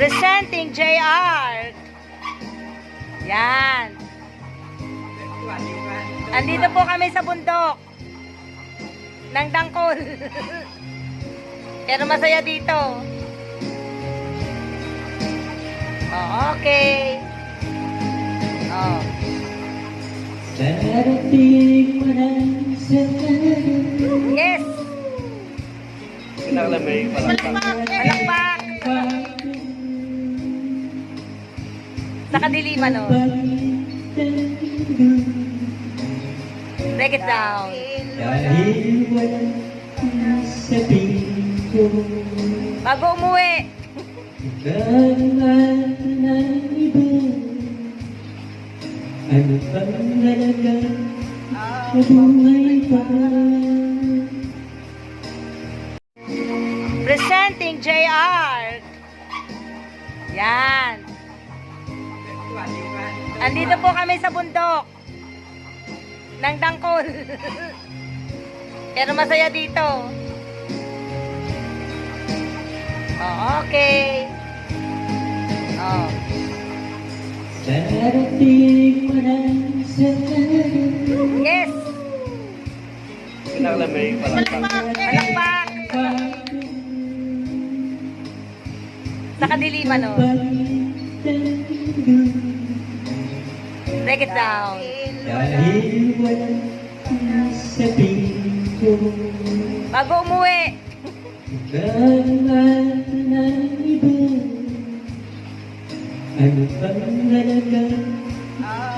Presenting JR. Yan. Andito po kami sa bundok ng Dangkol. Pero masaya dito. Oh, okay. Oh. Yes. Palakpak. Sa kadiliman, oh. Break it down. Bago umuwi. Ano bang halaga sa buhay pa? Presenting JR. Yan. Andito po kami sa bundok ng Dangkol. Pero masaya dito. Oh, okay. Oh. Darating mo na sa Yes. palakpak. Palakpak. Sa kadiliman, oh. Break it down. Dahil wala sa pinto, Bago umuwi. lahat ng iba. Ano bang halaga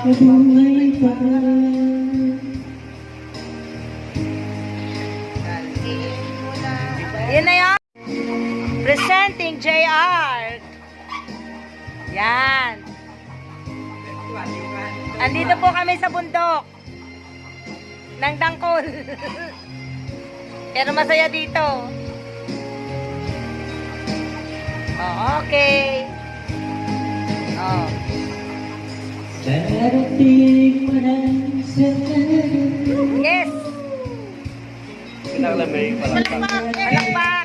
sa buhay pa? Yan na yan. Presenting JR. Yan. Andito po kami sa bundok ng Dangkol. Pero masaya dito. Oh, okay. Oh. Darating mo na sa Yes. Palakpak.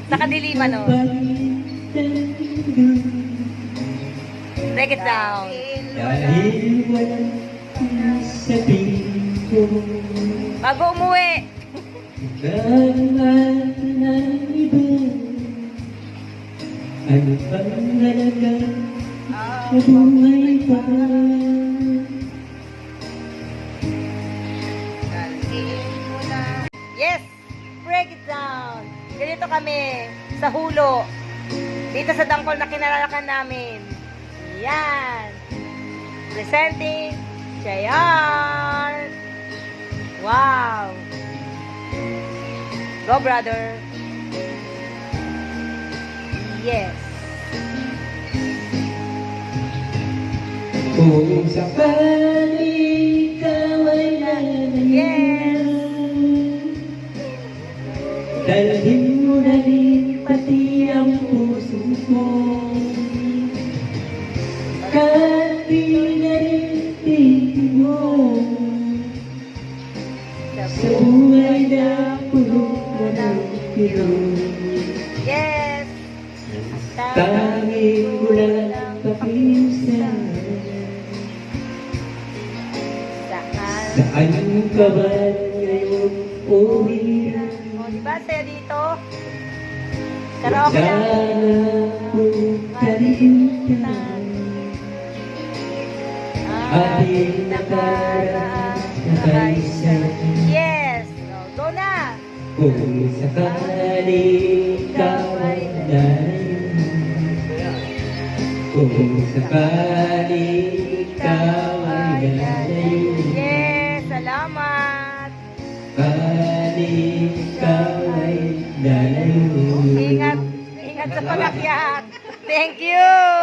Sa kadiliman, oh. Break it down. Dahil wala sa pinto, Bago umuwi. lahat ng iba. Ano bang halaga sa buhay pa? Yes. Break it down. Ganito kami sa hulo. Dito sa Dangkol na kinalalakan namin. Yan. Presenting JR. Wow. Go, brother. Yes. Kung sakali ikaw ay Yes. dalhin mo na rin pati ang puso mo. Kahit di na rin tingin mo sa buhay na puno mo ng pilong. Yes. Tanging mo lang papiusan. Saan ka ba ngayon uwi? O, diba? Saya dito. Karaoke lang. Sana kung kalimutan ating nakaraan na kaisa. Yes. No, go na. Kung sakali ikaw ay lalayo, kung sakali ikaw ay lalayo, Yes. Salamat. sakali ikaw ay lalayo. Ingat. Ingat sa pag-akyat. Thank you.